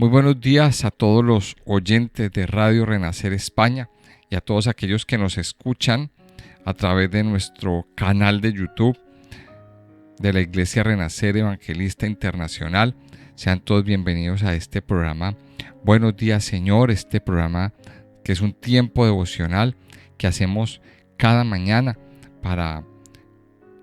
Muy buenos días a todos los oyentes de Radio Renacer España y a todos aquellos que nos escuchan a través de nuestro canal de YouTube de la Iglesia Renacer Evangelista Internacional. Sean todos bienvenidos a este programa Buenos días, Señor, este programa que es un tiempo devocional que hacemos cada mañana para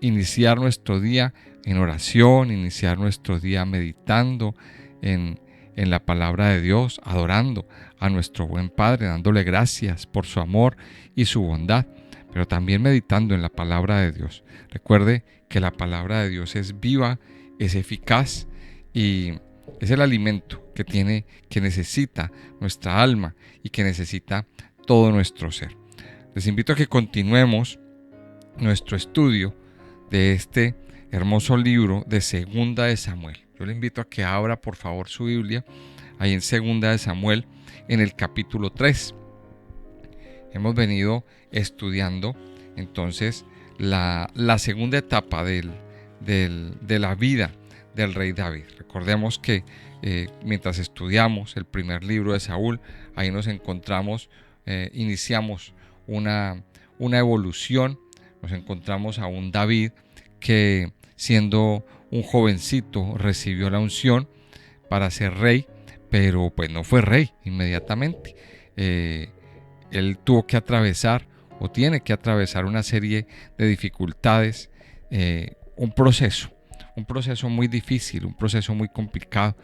iniciar nuestro día en oración, iniciar nuestro día meditando en la palabra de Dios, adorando a nuestro buen Padre, dándole gracias por su amor y su bondad, pero también meditando en la palabra de Dios. Recuerde que la palabra de Dios es viva, es eficaz y es el alimento que necesita nuestra alma y que necesita todo nuestro ser. Les invito a que continuemos nuestro estudio de este hermoso libro de Segunda de Samuel. Yo le invito a que abra por favor su Biblia ahí en Segunda de Samuel en el capítulo 3. Hemos venido estudiando entonces la segunda etapa de la vida del rey David. Recordemos que mientras estudiamos el primer libro de Saúl, ahí nos encontramos, iniciamos una evolución. Nos encontramos a un David que, siendo un jovencito, recibió la unción para ser rey, pero pues no fue rey inmediatamente. Él tuvo que atravesar o tiene que atravesar una serie de dificultades, un proceso muy difícil, un proceso muy complicado.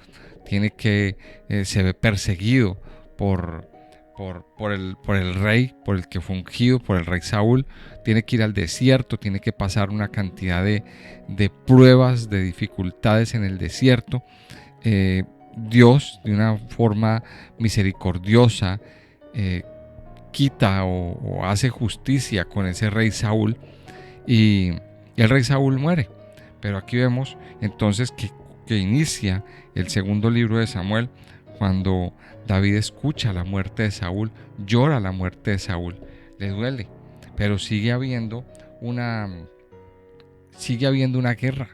Tiene que se ve perseguido por el rey, por el que fue ungido, por el rey Saúl. Tiene que ir al desierto, tiene que pasar una cantidad de pruebas, de dificultades en el desierto. Dios, de una forma misericordiosa, quita o hace justicia con ese rey Saúl y el rey Saúl muere. Pero aquí vemos entonces que inicia el segundo libro de Samuel cuando David escucha la muerte de Saúl, llora la muerte de Saúl, le duele, pero sigue habiendo una guerra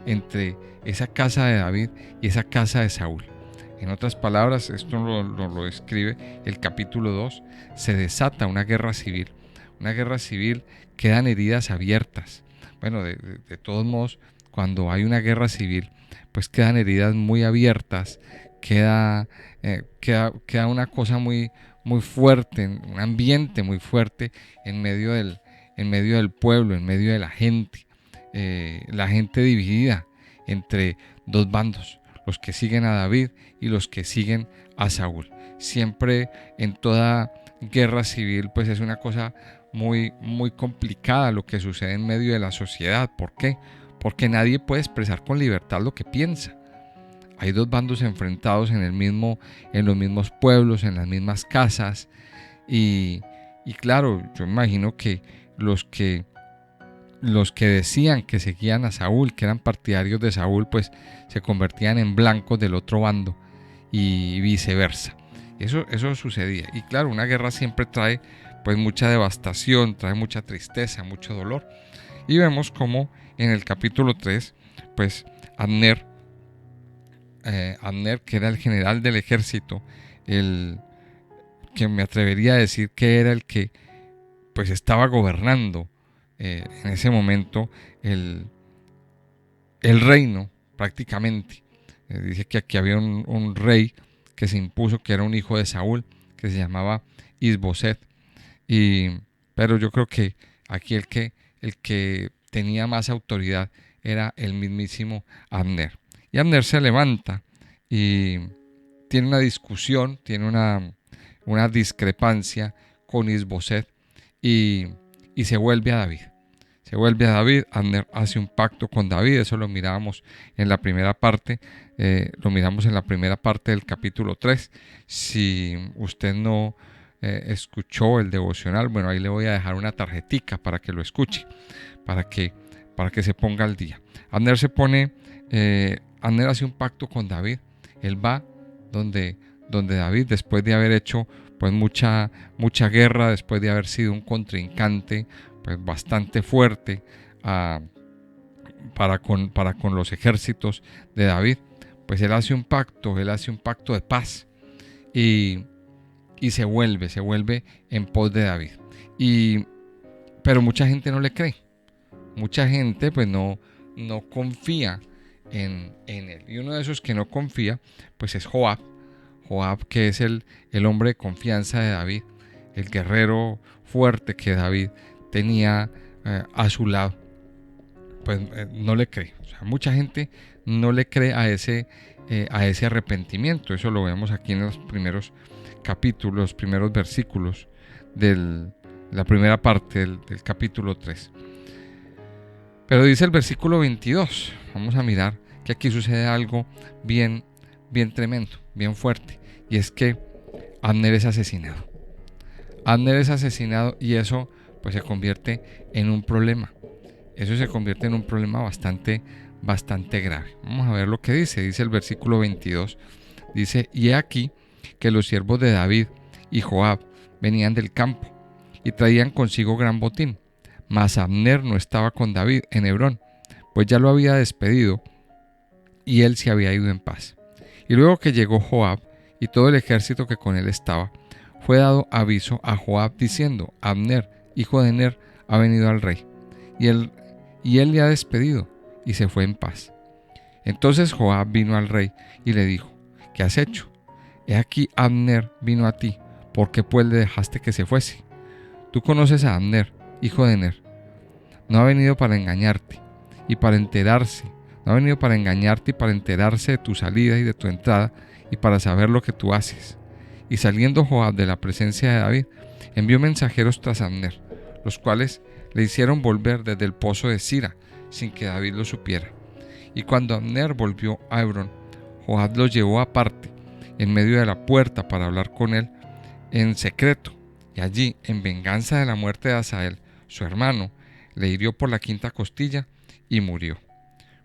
entre esa casa de David y esa casa de Saúl. En otras palabras, esto lo describe el capítulo 2, se desata una guerra civil, quedan heridas abiertas. Bueno, de todos modos, cuando hay una guerra civil, pues quedan heridas muy abiertas, queda una cosa muy fuerte, un ambiente muy fuerte en medio del pueblo, en medio de la gente dividida entre dos bandos, los que siguen a David y los que siguen a Saúl. Siempre en toda guerra civil pues es una cosa muy complicada lo que sucede en medio de la sociedad. ¿Por qué? Porque nadie puede expresar con libertad lo que piensa. Hay dos bandos enfrentados en los mismos pueblos, en las mismas casas. Y claro, yo imagino que los que decían que seguían a Saúl, que eran partidarios de Saúl, pues se convertían en blancos del otro bando y viceversa. Eso sucedía. Y claro, una guerra siempre trae pues mucha devastación, trae mucha tristeza, mucho dolor. Y vemos como en el capítulo 3, pues Abner, que era el general del ejército, el que me atrevería a decir que era el que pues estaba gobernando en ese momento el reino prácticamente. Dice que aquí había un rey que se impuso, que era un hijo de Saúl, que se llamaba Isboset. Pero yo creo que aquí el que tenía más autoridad era el mismísimo Abner. Y Abner se levanta y tiene una discusión, tiene una discrepancia con Isboset y se vuelve a David. Abner hace un pacto con David. Eso lo miramos en la primera parte. Del capítulo 3. Si usted no escuchó el devocional, bueno, ahí le voy a dejar una tarjetica para que lo escuche, para que se ponga al día. Abner hace un pacto con David. Él va donde David, después de haber hecho pues mucha guerra, después de haber sido un contrincante pues bastante fuerte para con los ejércitos de David, pues él hace un pacto de paz y se vuelve en pos de David. Pero mucha gente no le cree, mucha gente pues no confía en él. Y uno de esos que no confía pues es Joab, que es el hombre de confianza de David, el guerrero fuerte que David tenía a su lado. Pues no le cree. O sea, mucha gente no le cree a ese arrepentimiento. Eso lo vemos aquí en los primeros capítulos, los primeros versículos de la primera parte del capítulo 3. Pero dice el versículo 22, vamos a mirar que aquí sucede algo bien tremendo, bien fuerte, y es que Abner es asesinado. Abner es asesinado y eso pues se convierte en un problema. Eso se convierte en un problema bastante grave. Vamos a ver lo que dice el versículo 22. Dice: y he aquí que los siervos de David y Joab venían del campo y traían consigo gran botín. Mas Abner no estaba con David en Hebrón, pues ya lo había despedido y él se había ido en paz. Y luego que llegó Joab y todo el ejército que con él estaba, fue dado aviso a Joab diciendo: Abner, hijo de Ner, ha venido al rey, y él le ha despedido y se fue en paz. Entonces Joab vino al rey y le dijo: ¿qué has hecho? He aquí Abner vino a ti, ¿por qué pues le dejaste que se fuese? Tú conoces a Abner, hijo de Ner. No ha venido para engañarte y para enterarse. No ha venido para engañarte y para enterarse de tu salida y de tu entrada y para saber lo que tú haces. Y saliendo Joab de la presencia de David, envió mensajeros tras Abner, los cuales le hicieron volver desde el pozo de Sira, sin que David lo supiera. Y cuando Abner volvió a Hebrón, Joab lo llevó aparte, en medio de la puerta, para hablar con él en secreto. Y allí, en venganza de la muerte de Asael, su hermano, le hirió por la quinta costilla y murió.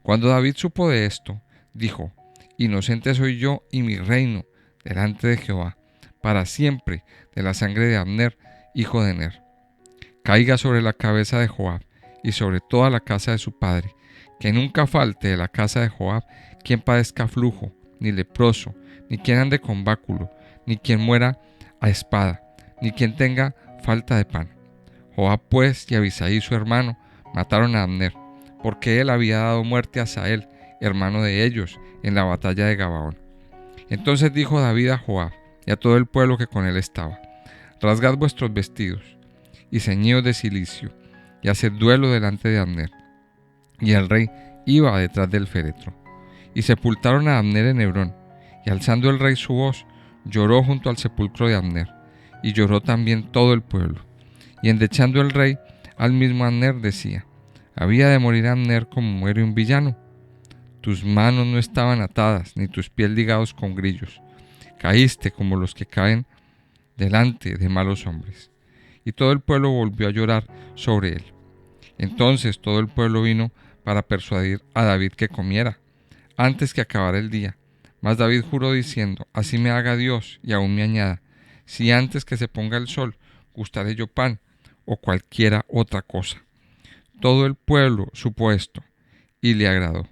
Cuando David supo de esto, dijo: inocente soy yo y mi reino delante de Jehová, para siempre, de la sangre de Abner, hijo de Ner. Caiga sobre la cabeza de Joab y sobre toda la casa de su padre, que nunca falte de la casa de Joab quien padezca flujo, ni leproso, ni quien ande con báculo, ni quien muera a espada, ni quien tenga falta de pan. Joab pues y Abisai su hermano mataron a Abner, porque él había dado muerte a Asael, hermano de ellos, en la batalla de Gabaón. Entonces dijo David a Joab y a todo el pueblo que con él estaba: rasgad vuestros vestidos y ceñidos de cilicio, y haced duelo delante de Abner. Y el rey iba detrás del féretro. Y sepultaron a Abner en Hebrón, y alzando el rey su voz, lloró junto al sepulcro de Abner, y lloró también todo el pueblo. Y endechando el rey al mismo Abner decía: ¿había de morir Abner como muere un villano? Tus manos no estaban atadas, ni tus pies ligados con grillos. Caíste como los que caen delante de malos hombres. Y todo el pueblo volvió a llorar sobre él. Entonces todo el pueblo vino para persuadir a David que comiera, antes que acabara el día. Mas David juró diciendo: así me haga Dios y aún me añada, si antes que se ponga el sol gustaré yo pan o cualquiera otra cosa. Todo el pueblo supo esto y le agradó,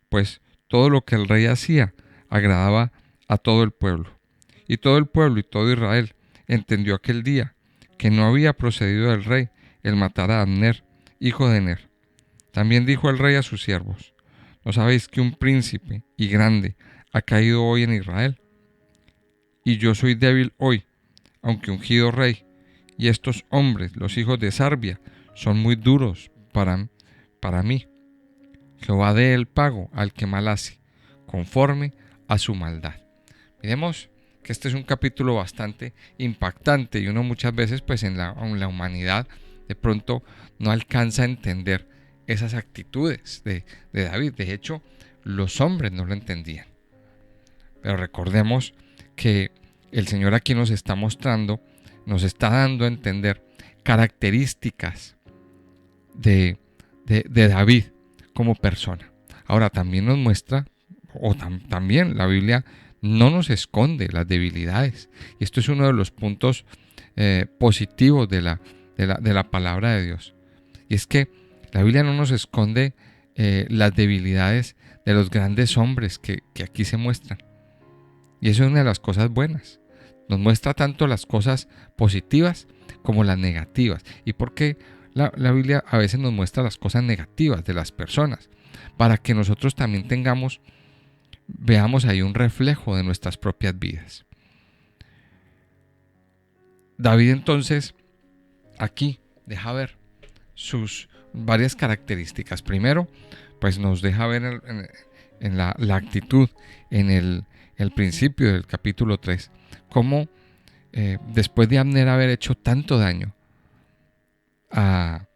pues todo lo que el rey hacía agradaba a todo el pueblo. Y todo el pueblo y todo Israel entendió aquel día que no había procedido del rey el matar a Abner, hijo de Ner. También dijo el rey a sus siervos: ¿no sabéis que un príncipe y grande ha caído hoy en Israel? Y yo soy débil hoy, aunque ungido rey, y estos hombres, los hijos de Sarbia, son muy duros para mí. Jehová dé el pago al que mal hace, conforme a su maldad. Miremos que este es un capítulo bastante impactante, y uno muchas veces pues en la humanidad de pronto no alcanza a entender esas actitudes de David. De hecho, los hombres no lo entendían. Pero recordemos que el Señor aquí nos está mostrando, nos está dando a entender características de David como persona. Ahora también nos muestra, también la Biblia no nos esconde las debilidades. Y esto es uno de los puntos positivos de la palabra de Dios. Y es que la Biblia no nos esconde las debilidades de los grandes hombres que aquí se muestran. Y eso es una de las cosas buenas. Nos muestra tanto las cosas positivas como las negativas. ¿Y por qué la Biblia a veces nos muestra las cosas negativas de las personas? Para que nosotros también veamos ahí un reflejo de nuestras propias vidas. David entonces aquí deja ver sus varias características. Primero, pues nos deja ver en la actitud, en el principio del capítulo 3, cómo después de Abner haber hecho tanto daño a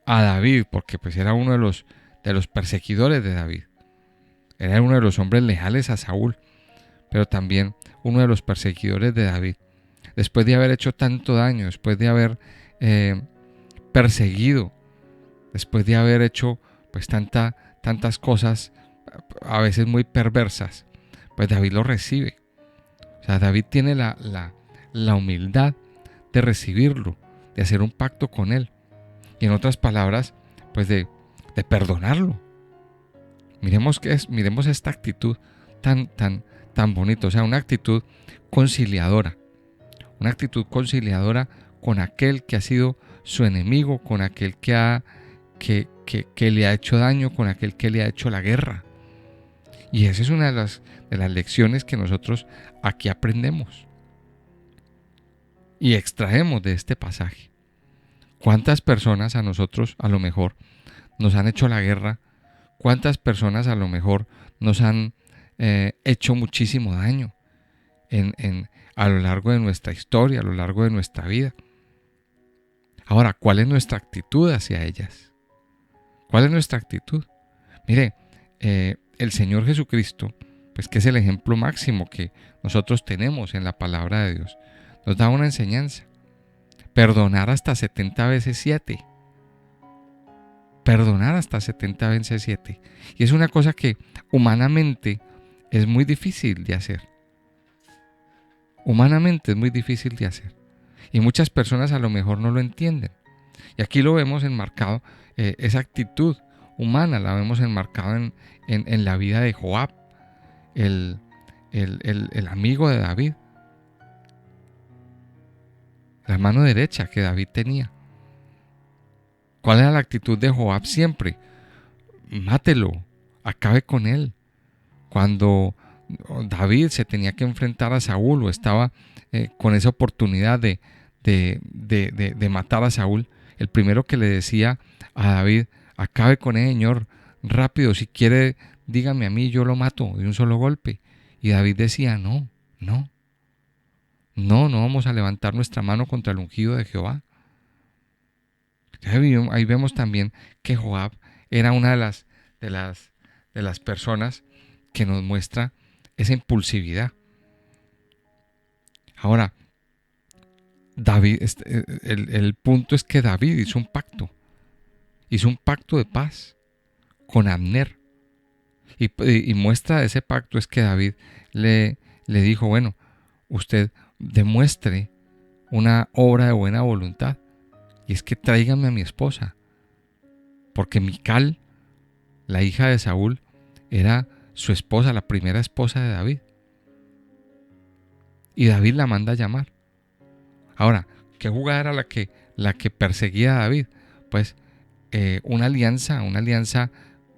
David, porque pues era uno de los perseguidores de David, era uno de los hombres leales a Saúl, pero también uno de los perseguidores de David. Después de haber hecho tanto daño, después de haber perseguido, después de haber hecho pues tantas cosas a veces muy perversas, pues David lo recibe. O sea, David tiene la humildad de recibirlo, de hacer un pacto con él. Y en otras palabras, pues de perdonarlo. Miremos esta actitud tan bonita. O sea, una actitud conciliadora. Una actitud conciliadora con aquel que ha sido su enemigo, con aquel que le ha hecho daño, con aquel que le ha hecho la guerra. Y esa es una de las lecciones que nosotros aquí aprendemos y extraemos de este pasaje. ¿Cuántas personas a nosotros a lo mejor nos han hecho la guerra? ¿Cuántas personas a lo mejor nos han hecho muchísimo daño a lo largo de nuestra historia, a lo largo de nuestra vida? Ahora, ¿cuál es nuestra actitud hacia ellas? ¿Cuál es nuestra actitud? Mire, el Señor Jesucristo, pues que es el ejemplo máximo que nosotros tenemos en la palabra de Dios, nos da una enseñanza. Perdonar hasta 70 veces 7. Perdonar hasta 70 veces 7. Y es una cosa que humanamente es muy difícil de hacer. Humanamente es muy difícil de hacer. Y muchas personas a lo mejor no lo entienden. Y aquí lo vemos enmarcado, esa actitud humana la vemos enmarcado en la vida de Joab, el amigo de David. La mano derecha que David tenía. ¿Cuál era la actitud de Joab siempre? Mátelo, acabe con él. Cuando David se tenía que enfrentar a Saúl o estaba con esa oportunidad de matar a Saúl, el primero que le decía a David, acabe con él, Señor, rápido, si quiere, dígame a mí, yo lo mato de un solo golpe. Y David decía, no vamos a levantar nuestra mano contra el ungido de Jehová. Ahí vemos también que Joab era una de las personas que nos muestra esa impulsividad. Ahora, David, el punto es que David hizo un pacto de paz con Abner. Y muestra de ese pacto es que David le dijo, bueno, usted demuestre una obra de buena voluntad. Y es que tráigame a mi esposa. Porque Mical, la hija de Saúl, era su esposa, la primera esposa de David. Y David la manda a llamar. Ahora, ¿qué jugada era la que perseguía a David? Pues una alianza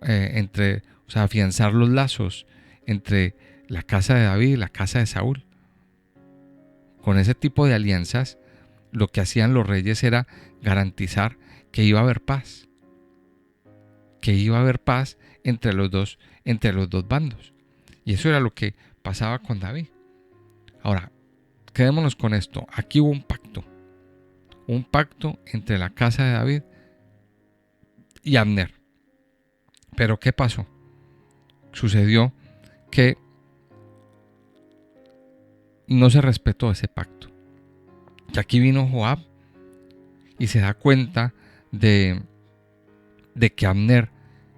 entre, o sea, afianzar los lazos entre la casa de David y la casa de Saúl. Con ese tipo de alianzas, lo que hacían los reyes era garantizar que iba a haber paz. Que iba a haber paz entre los dos bandos. Y eso era lo que pasaba con David. Ahora, quedémonos con esto. Aquí hubo un pacto. Un pacto entre la casa de David y Abner. Pero ¿qué pasó? Sucedió que no se respetó ese pacto. Y aquí vino Joab y se da cuenta de que Abner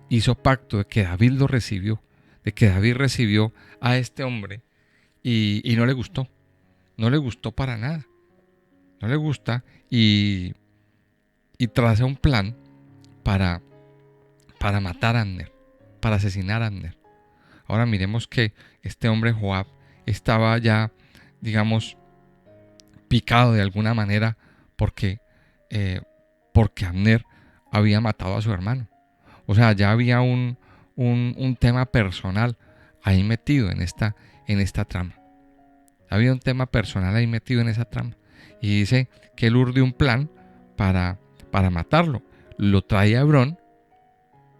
hizo pacto, de que David lo recibió, de que David recibió a este hombre y no le gustó. No le gustó para nada. No le gusta y traza un plan para para matar a Abner, para asesinar a Abner. Ahora miremos que este hombre Joab estaba ya, digamos, picado de alguna manera porque, porque Abner había matado a su hermano. O sea, ya había un tema personal ahí metido en esta trama. Había un tema personal ahí metido en esa trama. Y dice que él urde un plan para matarlo. Lo trae a Hebrón.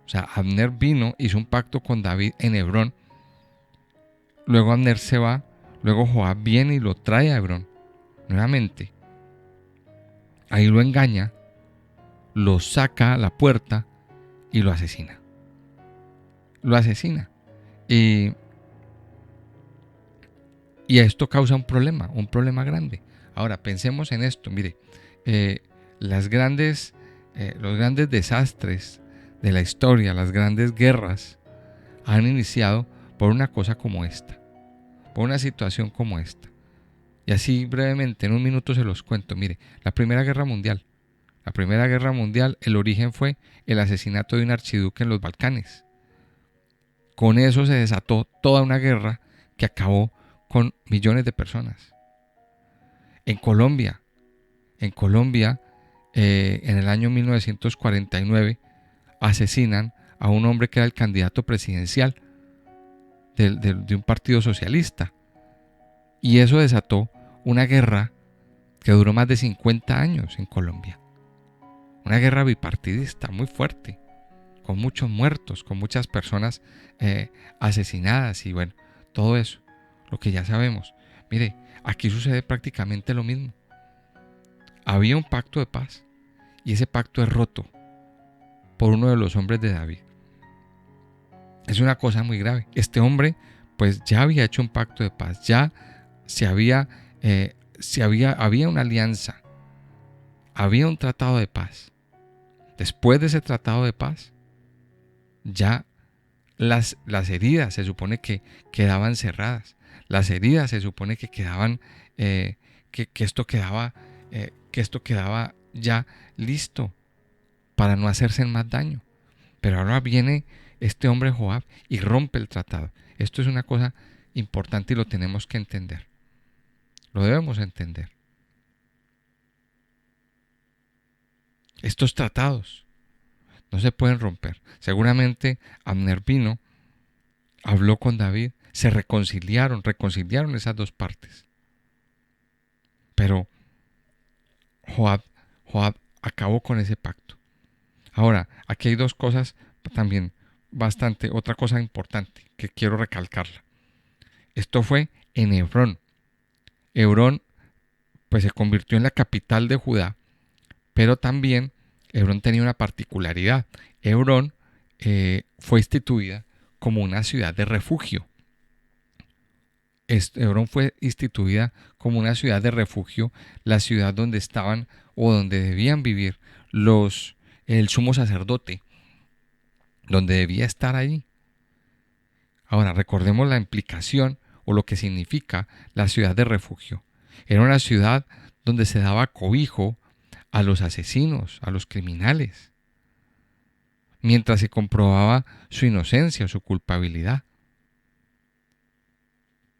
O sea, Abner vino, hizo un pacto con David en Hebrón. Luego Abner se va. Luego Joab viene y lo trae a Hebrón. Nuevamente. Ahí lo engaña. Lo saca a la puerta y lo asesina. Lo asesina. Y esto causa un problema grande. Ahora, pensemos en esto. Mire, los grandes desastres de la historia, las grandes guerras, han iniciado por una cosa como esta, por una situación como esta. Y así brevemente, en un minuto se los cuento. Mire, la Primera Guerra Mundial, el origen fue el asesinato de un archiduque en los Balcanes. Con eso se desató toda una guerra que acabó con millones de personas. En Colombia, en el año 1949, asesinan a un hombre que era el candidato presidencial de un partido socialista. Y eso desató una guerra que duró más de 50 años en Colombia. Una guerra bipartidista muy fuerte, con muchos muertos, con muchas personas asesinadas y bueno, todo eso, lo que ya sabemos. Mire, aquí sucede prácticamente lo mismo. Había un pacto de paz y ese pacto es roto por uno de los hombres de David. Es una cosa muy grave. Este hombre pues ya había hecho un pacto de paz, ya había una alianza, había un tratado de paz. Después de ese tratado de paz, ya las heridas se supone que quedaban cerradas. Las heridas se supone que quedaban, que esto quedaba ya listo para no hacerse más daño. Pero ahora viene este hombre Joab y rompe el tratado. Esto es una cosa importante y lo tenemos que entender. Lo debemos entender. Estos tratados no se pueden romper. Seguramente Abner vino, habló con David, se reconciliaron esas dos partes. Pero Joab acabó con ese pacto. Ahora, aquí hay dos cosas también otra cosa importante que quiero recalcarla. Esto fue en Hebrón. Hebrón pues se convirtió en la capital de Judá, pero también Hebrón tenía una particularidad. Hebrón fue instituida como una ciudad de refugio. Hebrón fue instituida como una ciudad de refugio, la ciudad donde estaban o donde debían vivir el sumo sacerdote, donde debía estar allí. Ahora recordemos la implicación o lo que significa la ciudad de refugio. Era una ciudad donde se daba cobijo a los asesinos, a los criminales, mientras se comprobaba su inocencia o su culpabilidad.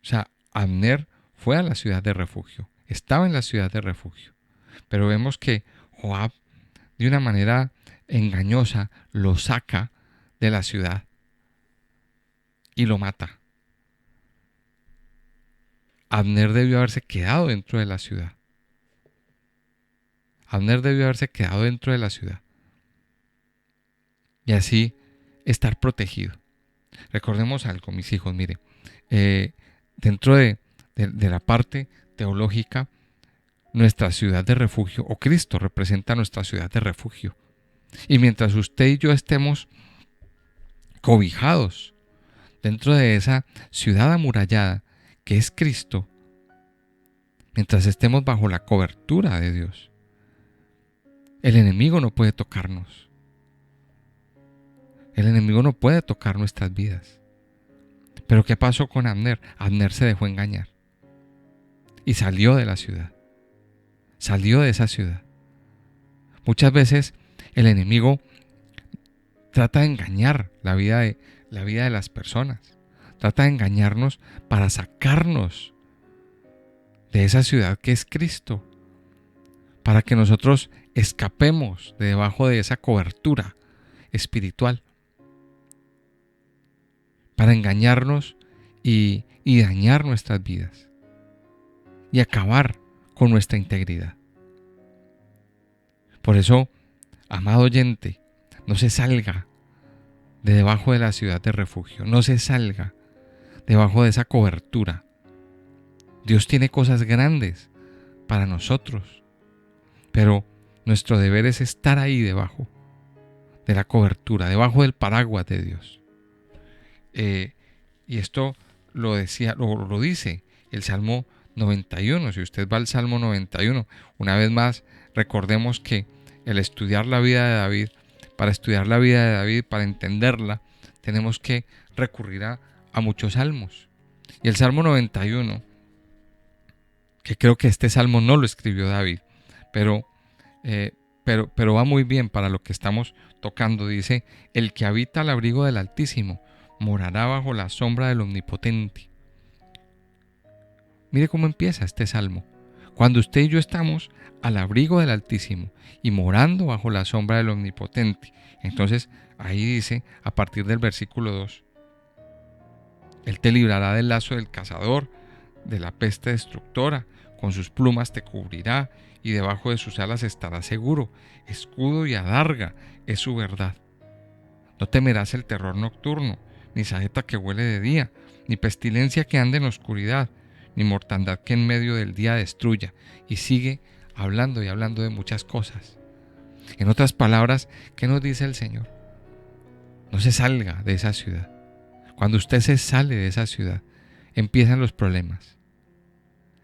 O sea, Abner fue a la ciudad de refugio, estaba en la ciudad de refugio, pero vemos que Joab de una manera engañosa lo saca de la ciudad y lo mata. Abner debió haberse quedado dentro de la ciudad. Abner debió haberse quedado dentro de la ciudad y así estar protegido. Recordemos algo, mis hijos, mire, dentro de la parte teológica, nuestra ciudad de refugio, o Cristo representa nuestra ciudad de refugio. Y mientras usted y yo estemos cobijados dentro de esa ciudad amurallada que es Cristo, mientras estemos bajo la cobertura de Dios, el enemigo no puede tocarnos. El enemigo no puede tocar nuestras vidas. Pero ¿qué pasó con Abner? Abner se dejó engañar y salió de la ciudad. Salió de esa ciudad. Muchas veces el enemigo trata de engañar la vida de las personas. Trata de engañarnos para sacarnos de esa ciudad que es Cristo, para que nosotros escapemos de debajo de esa cobertura espiritual, para engañarnos y dañar nuestras vidas y acabar con nuestra integridad. Por eso, amado oyente, no se salga de debajo de la ciudad de refugio, no se salga debajo de esa cobertura. Dios tiene cosas grandes para nosotros, pero nuestro deber es estar ahí debajo de la cobertura, debajo del paraguas de Dios. Y esto lo dice el Salmo 91. Si usted va al Salmo 91, una vez más, recordemos que el estudiar la vida de David, para estudiar la vida de David, para entenderla, tenemos que recurrir a muchos salmos. Y el Salmo 91, que creo que este salmo no lo escribió David, pero va muy bien para lo que estamos tocando. Dice: el que habita al abrigo del Altísimo morará bajo la sombra del Omnipotente. Mire cómo empieza este salmo. Cuando usted y yo estamos al abrigo del Altísimo y morando bajo la sombra del Omnipotente, entonces ahí dice, a partir del versículo 2, Él te librará del lazo del cazador, de la peste destructora, con sus plumas te cubrirá y debajo de sus alas estarás seguro. Escudo y adarga es su verdad. No temerás el terror nocturno, ni saeta que huele de día, ni pestilencia que ande en oscuridad, ni mortandad que en medio del día destruya. Y sigue hablando y hablando de muchas cosas. En otras palabras, ¿qué nos dice el Señor? No se salga de esa ciudad. Cuando usted se sale de esa ciudad, empiezan los problemas,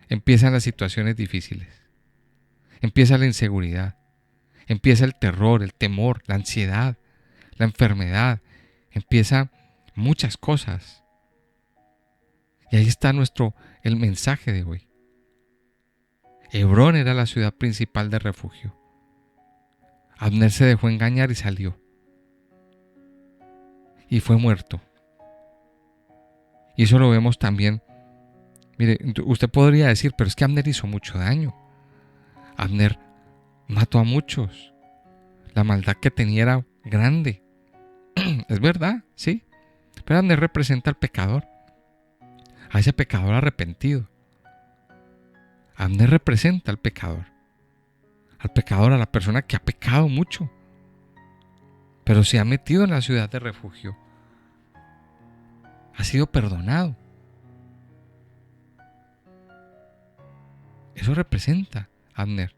empiezan las situaciones difíciles, empieza la inseguridad, empieza el terror, el temor, la ansiedad, la enfermedad, empieza muchas cosas. Y ahí está el mensaje de hoy. Hebrón era la ciudad principal de refugio. Abner se dejó engañar y salió. Y fue muerto. Y eso lo vemos también. Mire, usted podría decir, pero es que Abner hizo mucho daño. Abner mató a muchos. La maldad que tenía era grande. Es verdad, sí. Pero Abner representa al pecador. A ese pecador arrepentido. Abner representa al pecador. Al pecador, a la persona que ha pecado mucho. Pero se ha metido en la ciudad de refugio. Ha sido perdonado. Eso representa a Abner.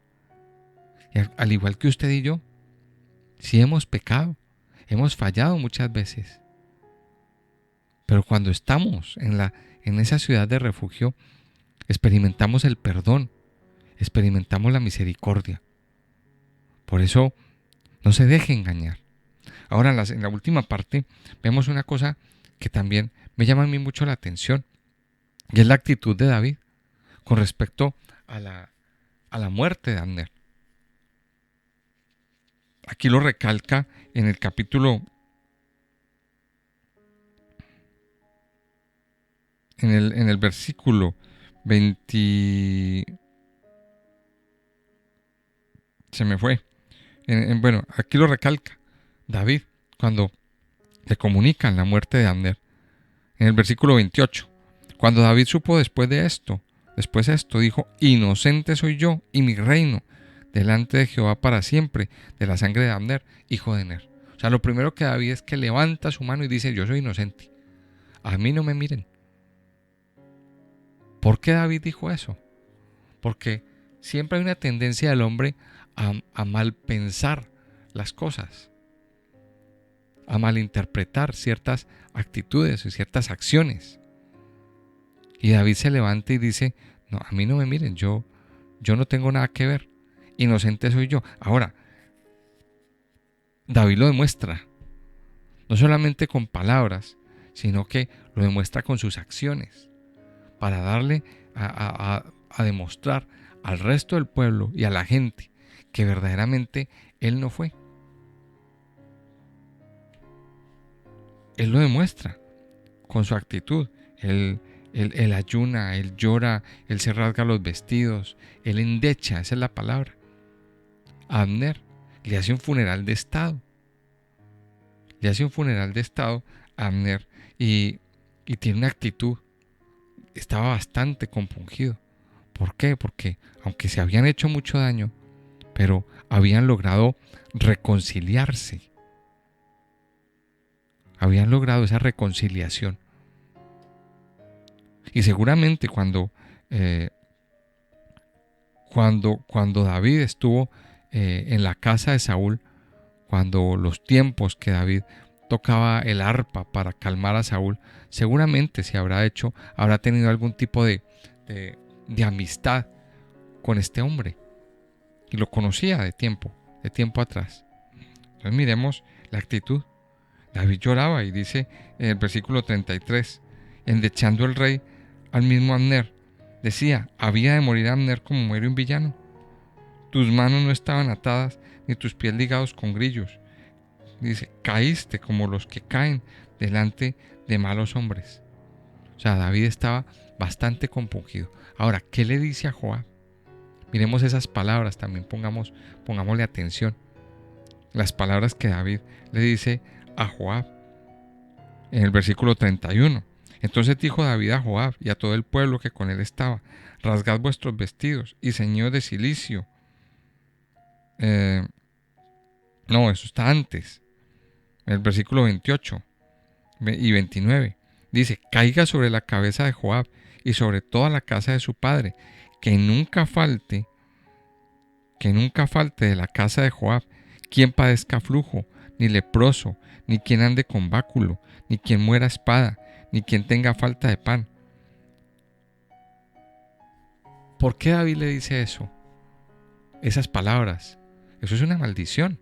Y al igual que usted y yo, sí hemos pecado, hemos fallado muchas veces. Pero cuando estamos en esa ciudad de refugio, experimentamos el perdón, experimentamos la misericordia. Por eso, no se deje engañar. Ahora, en la última parte, vemos una cosa que también me llama a mí mucho la atención, y es la actitud de David con respecto a la muerte de Abner. Aquí lo recalca en el capítulo, en el versículo 20. Se me fue. Bueno, aquí lo recalca David cuando le comunican la muerte de Abner. En el versículo 28. Cuando David supo después esto, dijo: inocente soy yo y mi reino delante de Jehová para siempre, de la sangre de Abner, hijo de Ner. O sea, lo primero que David es que levanta su mano y dice: yo soy inocente. A mí no me miren. ¿Por qué David dijo eso? Porque siempre hay una tendencia del hombre a mal pensar las cosas, a malinterpretar ciertas actitudes y ciertas acciones. Y David se levanta y dice: no, a mí no me miren, yo no tengo nada que ver, inocente soy yo. Ahora, David lo demuestra, no solamente con palabras, sino que lo demuestra con sus acciones, para darle a demostrar al resto del pueblo y a la gente que verdaderamente él no fue. él lo demuestra con su actitud. Él ayuna, él llora, él se rasga los vestidos, él endecha, esa es la palabra. Abner le hace un funeral de estado. Le hace un funeral de estado a Abner y tiene una actitud. Estaba bastante compungido. ¿Por qué? Porque aunque se habían hecho mucho daño, pero habían logrado reconciliarse. Habían logrado esa reconciliación. Y seguramente cuando David estuvo en la casa de Saúl, cuando los tiempos que David tocaba el arpa para calmar a Saúl, seguramente habrá tenido algún tipo de amistad con este hombre. Y lo conocía de tiempo atrás. Entonces miremos la actitud. David lloraba y dice en el versículo 33, endechando el rey al mismo Abner, decía, había de morir Abner como muere un villano. Tus manos no estaban atadas, ni tus pies ligados con grillos. Dice, caíste como los que caen delante de malos hombres. O sea, David estaba bastante compungido. Ahora, ¿qué le dice a Joab? Miremos esas palabras, también pongámosle atención. Las palabras que David le dice a Joab en el versículo 31. Entonces dijo David a Joab y a todo el pueblo que con él estaba, rasgad vuestros vestidos y ceñidos de cilicio. No, eso está antes. En el versículo 28 y 29. Dice, caiga sobre la cabeza de Joab y sobre toda la casa de su padre, que nunca falte de la casa de Joab quien padezca flujo, ni leproso, ni quien ande con báculo, ni quien muera a espada, ni quien tenga falta de pan. ¿Por qué David le dice eso? Esas palabras. Eso es una maldición.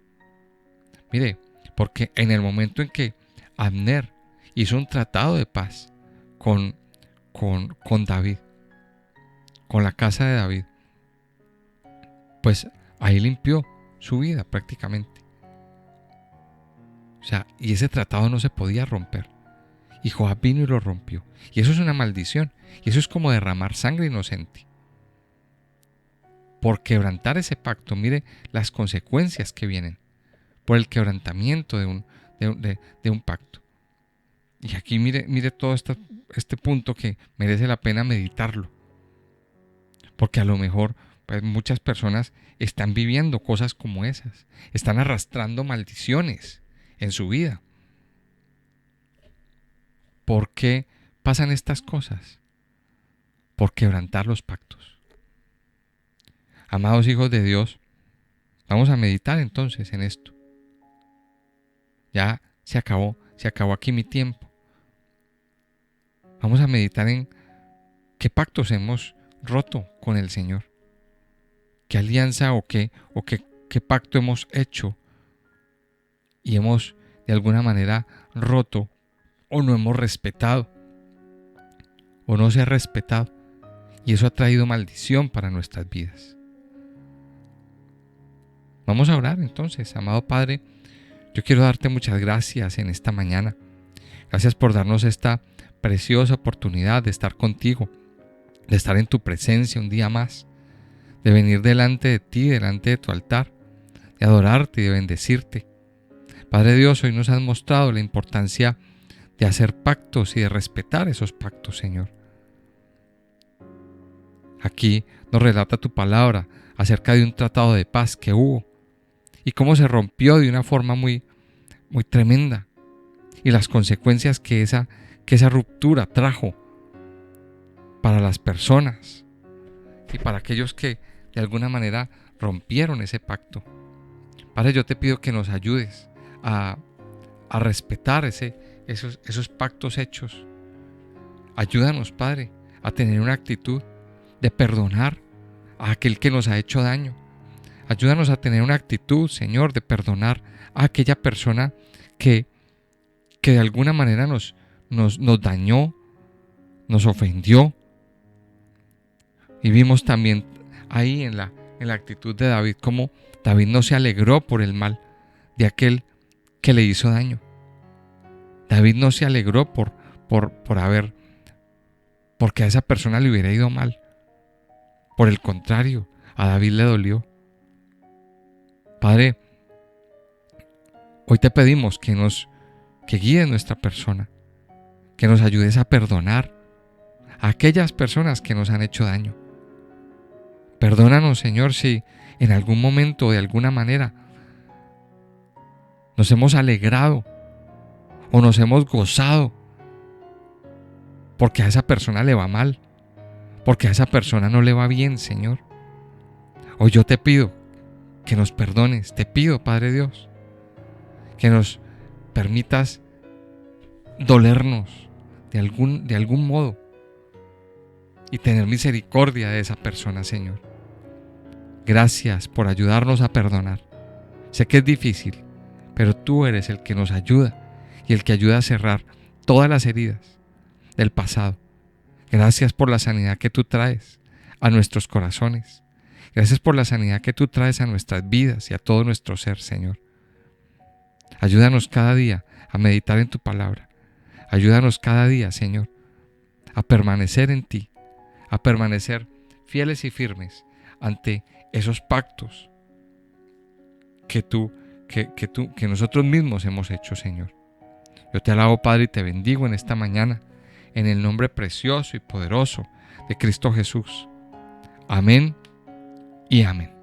Mire, porque en el momento en que Abner hizo un tratado de paz con David, con la casa de David, pues ahí limpió su vida prácticamente. O sea, y ese tratado no se podía romper. Y Joab vino y lo rompió. Y eso es una maldición. Y eso es como derramar sangre inocente. Por quebrantar ese pacto, mire las consecuencias que vienen. Por el quebrantamiento de un pacto. Y aquí mire todo este punto que merece la pena meditarlo. Porque a lo mejor pues, muchas personas están viviendo cosas como esas. Están arrastrando maldiciones en su vida. ¿Por qué pasan estas cosas? Por quebrantar los pactos. Amados hijos de Dios, vamos a meditar entonces en esto. Ya se acabó aquí mi tiempo. Vamos a meditar en qué pactos hemos roto con el Señor. ¿Qué alianza o qué pacto hemos hecho y hemos de alguna manera roto o no hemos respetado o no se ha respetado? Y eso ha traído maldición para nuestras vidas. Vamos a orar entonces, amado Padre. Yo quiero darte muchas gracias en esta mañana. Gracias por darnos esta preciosa oportunidad de estar contigo, de estar en tu presencia un día más, de venir delante de ti, delante de tu altar, de adorarte y de bendecirte. Padre Dios, hoy nos has mostrado la importancia de hacer pactos y de respetar esos pactos, Señor. Aquí nos relata tu palabra acerca de un tratado de paz que hubo y cómo se rompió de una forma muy, muy tremenda y las consecuencias que esa ruptura trajo para las personas y para aquellos que de alguna manera rompieron ese pacto. Padre, yo te pido que nos ayudes a respetar esos pactos hechos. Ayúdanos, Padre, a tener una actitud de perdonar a aquel que nos ha hecho daño. Ayúdanos a tener una actitud, Señor, de perdonar a aquella persona que de alguna manera nos dañó, nos ofendió. Y vimos también ahí en la actitud de David cómo David no se alegró por el mal de aquel que le hizo daño. David no se alegró porque a esa persona le hubiera ido mal. Por el contrario, a David le dolió. Padre, hoy te pedimos que guíes nuestra persona, que nos ayudes a perdonar a aquellas personas que nos han hecho daño. Perdónanos, Señor, si en algún momento, de alguna manera, nos hemos alegrado o nos hemos gozado porque a esa persona le va mal, porque a esa persona no le va bien, Señor. Hoy yo te pido que nos perdones, te pido, Padre Dios, que nos permitas dolernos de algún modo y tener misericordia de esa persona, Señor. Gracias por ayudarnos a perdonar. Sé que es difícil, pero tú eres el que nos ayuda y el que ayuda a cerrar todas las heridas del pasado. Gracias por la sanidad que tú traes a nuestros corazones. Gracias por la sanidad que tú traes a nuestras vidas y a todo nuestro ser, Señor. Ayúdanos cada día a meditar en tu palabra. Ayúdanos cada día, Señor, a permanecer en ti, a permanecer fieles y firmes ante esos pactos que nosotros mismos hemos hecho, Señor. Yo te alabo, Padre, y te bendigo en esta mañana, en el nombre precioso y poderoso de Cristo Jesús. Amén y amén.